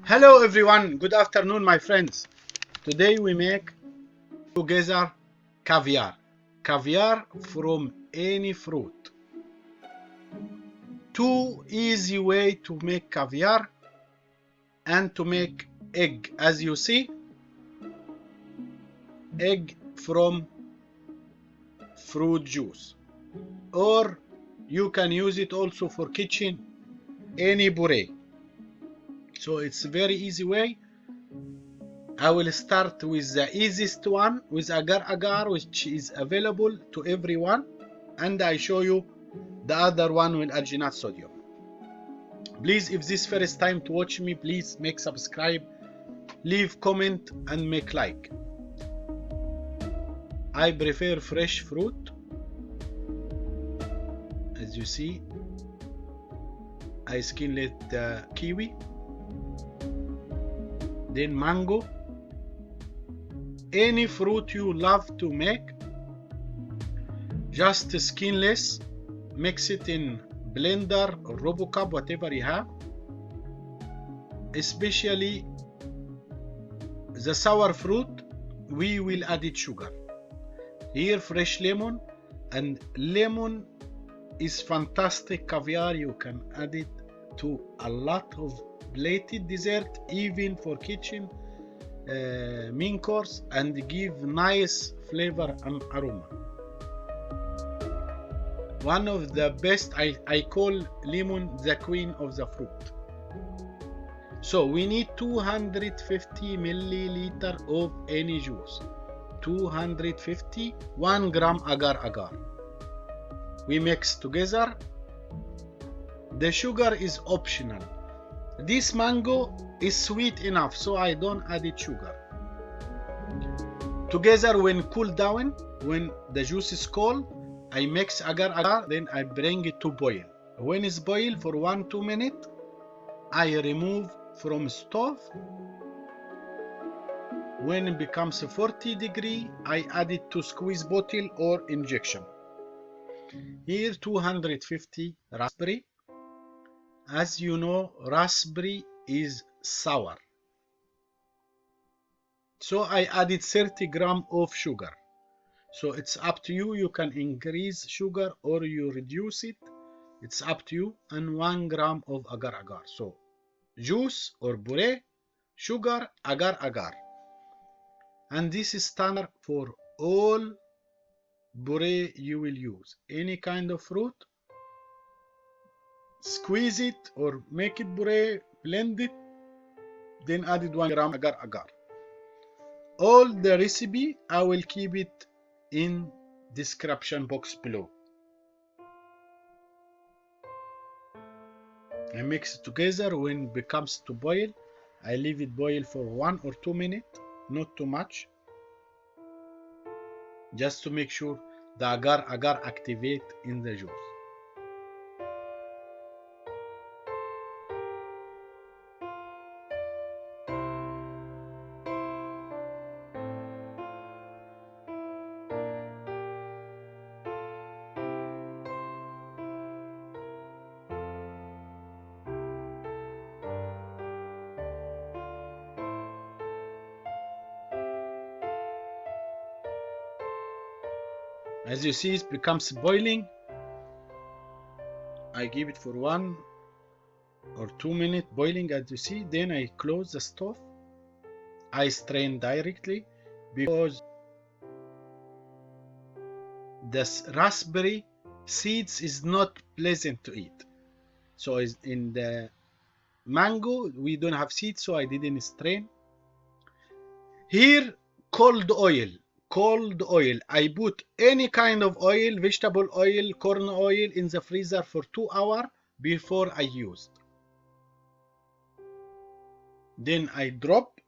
Hello everyone, good afternoon my friends. Today we make together caviar. Caviar from any fruit. Two easy way to make caviar and to make egg. As you see, egg from fruit juice. Or you can use it also for kitchen, any puree. So it's a very easy way. I will start with the easiest one, with agar, which is available to everyone, and I show you the other one with alginat sodium. Please, if this first time to watch me, please make subscribe, leave comment and make like. I prefer fresh fruit. As you see, I skinlet the kiwi, then mango. Any fruit you love to make, just skinless, mix it in blender or robocup, whatever you have. Especially the sour fruit, we will add it sugar. Here fresh lemon, and lemon is fantastic caviar. You can add it to a lot of plated dessert, even for kitchen main course, and give nice flavor and aroma. One of the best, I call lemon the queen of the fruit. So we need 250 milliliter of any juice, 250, 1 gram agar. We mix together. The sugar is optional. This mango is sweet enough, so I don't add it sugar. Together, when cool down, when the juice is cold, I mix agar, then I bring it to boil. When it's boiled for 1-2 minutes, I remove from stove. When it becomes 40 degree, I add it to squeeze bottle or injection. Here 250 raspberry. As you know, raspberry is sour. So I added 30 gram of sugar. So it's up to you. You can increase sugar or you reduce it. It's up to you. And 1 gram of agar. So juice or puree, sugar, agar. And this is standard for all puree you will use. Any kind of fruit, squeeze it or make it puree, blend it, then added 1 gram agar. All the recipe, I will keep it in description box below. I mix it together. When it becomes to boil, I leave it boil for 1 or 2 minutes, not too much, just to make sure the agar activate in the juice. As you see, it becomes boiling. I give it for 1 or 2 minutes boiling, as you see. Then I close the stove. I strain directly because the raspberry seeds is not pleasant to eat. So in the mango, we don't have seeds, so I didn't strain. Here, cold oil. I put any kind of oil, vegetable oil, corn oil, in the freezer for 2 hours before I used. Then I drop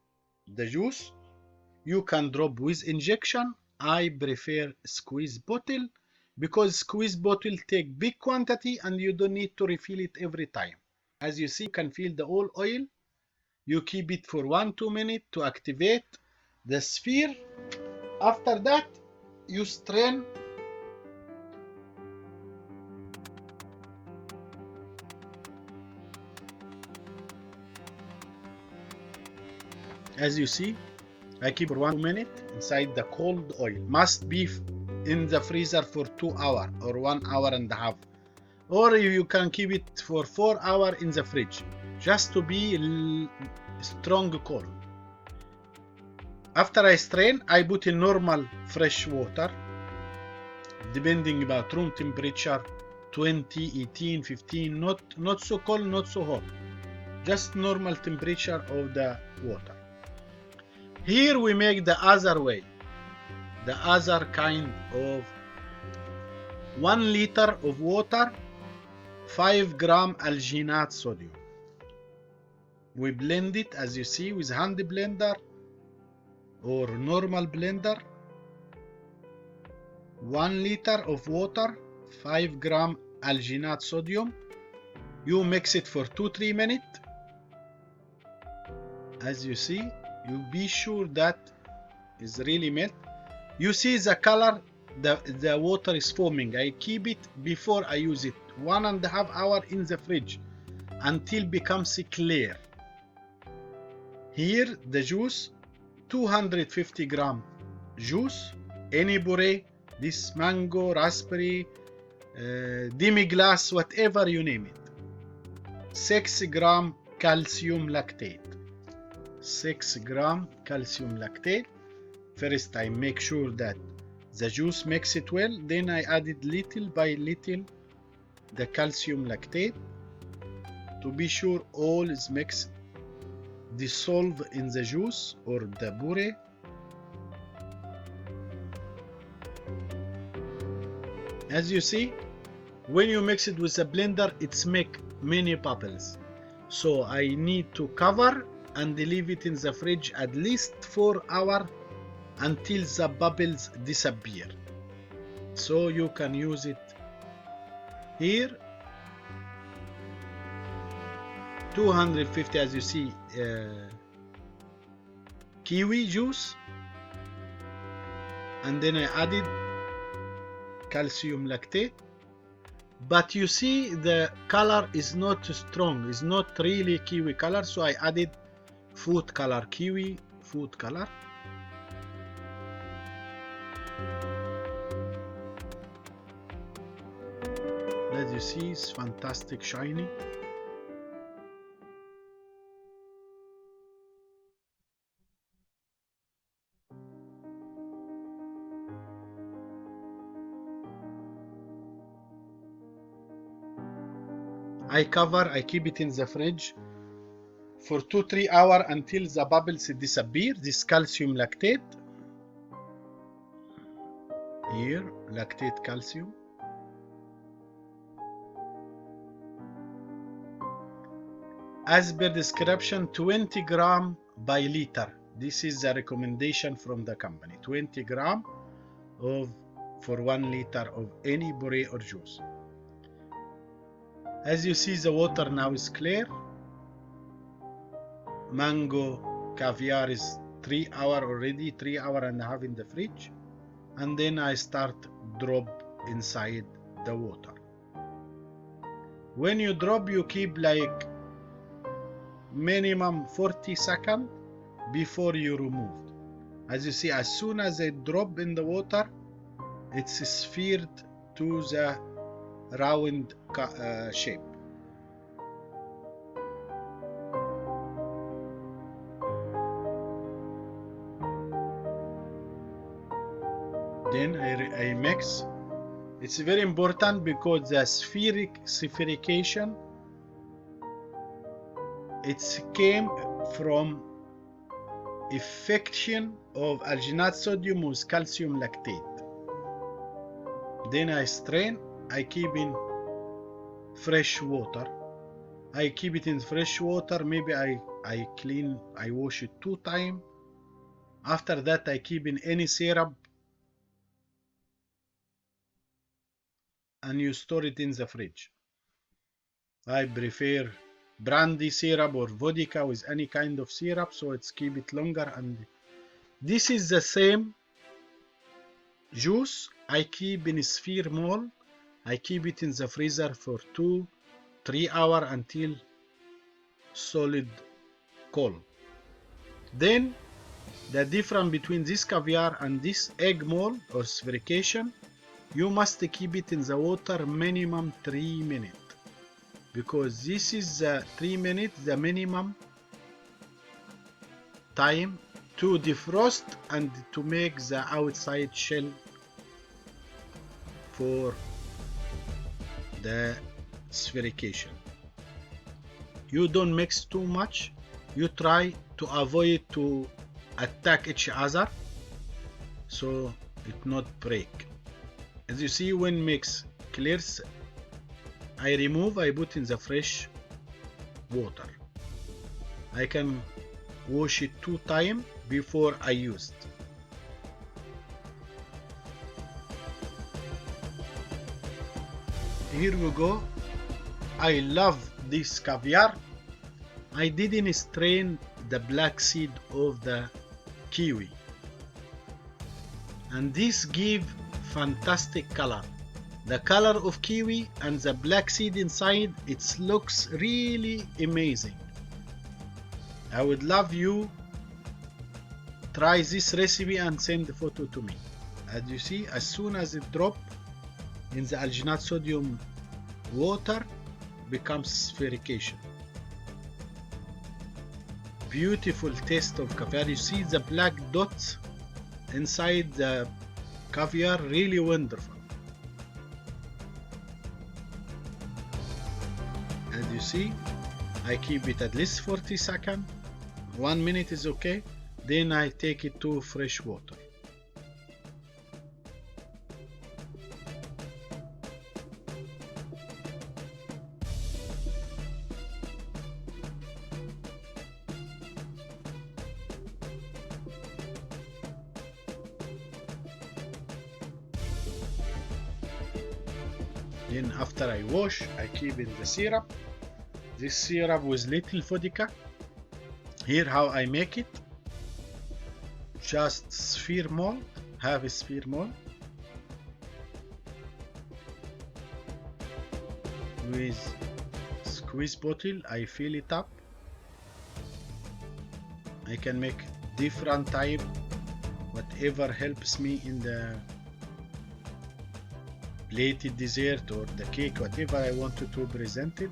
the juice. You can drop with injection. I prefer squeeze bottle because squeeze bottle take big quantity and you don't need to refill it every time. As you see, you can feel the whole oil. You keep it for 1-2 minutes to activate the sphere. After that, you strain. As you see, I keep for 1 minute inside the cold oil. Must be in the freezer for 2 hours or 1 hour and a half. Or you can keep it for 4 hours in the fridge, just to be strong cold. After I strain, I put in normal fresh water, depending about room temperature, 20, 18, 15, not so cold, not so hot. Just normal temperature of the water. Here we make the other way, the other kind of 1 liter of water, 5 gram alginat sodium. We blend it, as you see, with hand blender or normal blender. 1 liter of water, 5 gram alginat sodium. You mix it for 2-3 minutes. As you see, you be sure that is really melt. You see the color, the water is foaming. I keep it before I use it 1.5 hours in the fridge until becomes clear. Here the juice, 250 gram juice, any puree, this mango, raspberry, demi-glace, whatever you name it. 6 gram calcium lactate. 6 gram calcium lactate. First I make sure that the juice mix it well, then I added little by little the calcium lactate to be sure all is mixed, dissolve in the juice or the puree. As you see, when you mix it with a blender, it's make many bubbles. So I need to cover and leave it in the fridge at least 4 hours until the bubbles disappear. So you can use it here. 250, as you see, kiwi juice, and then I added calcium lactate. But you see the color is not strong, it's not really kiwi color, so I added food color, kiwi food color. As you see, it's fantastic shiny. I cover, I keep it in the fridge for 2-3 hours until the bubbles disappear. This calcium lactate. Here, lactate calcium. As per description, 20 gram by liter. This is the recommendation from the company. 20 gram for 1 liter of any puree or juice. As you see, the water now is clear. Mango caviar is 3 hours already, 3 hours and a half in the fridge. And then I start drop inside the water. When you drop, you keep like minimum 40 seconds before you remove. As you see, as soon as I drop in the water, it's sphered to the round shape. Then I mix. It's very important because the spherication, it came from affection of alginate sodium with calcium lactate. Then I strain. I keep in fresh water. I keep it in fresh water. Maybe I wash it 2 times. After that, I keep in any syrup and you store it in the fridge. I prefer brandy syrup or vodka with any kind of syrup, so it's keep it longer. And this is the same juice I keep in sphere mold. I keep it in the freezer for 2-3 hours until solid cold. Then the difference between this caviar and this egg mold or spherication, you must keep it in the water minimum 3 minutes, because this is 3 minutes the minimum time to defrost and to make the outside shell for the spherication. You don't mix too much. You try to avoid to attack each other so it not break. As you see, when mix clears, I remove, I put in the fresh water. I can wash it 2 times before I used. Here we go. I love this caviar. I didn't strain the black seed of the kiwi, and this give fantastic color. The color of kiwi and the black seed inside, it looks really amazing. I would love you try this recipe and send the photo to me. As you see, as soon as it drop in the alginat sodium water, becomes spherication. Beautiful taste of caviar. You see the black dots inside the caviar, really wonderful. As you see, I keep it at least 40 seconds. 1 minute is okay. Then I take it to fresh water. Then after I wash, I keep in the syrup. This syrup with little vodka. Here how I make it. Just sphere mold, half a sphere mold. With squeeze bottle, I fill it up. I can make different type, whatever helps me in the plated dessert or the cake, whatever I wanted to present it.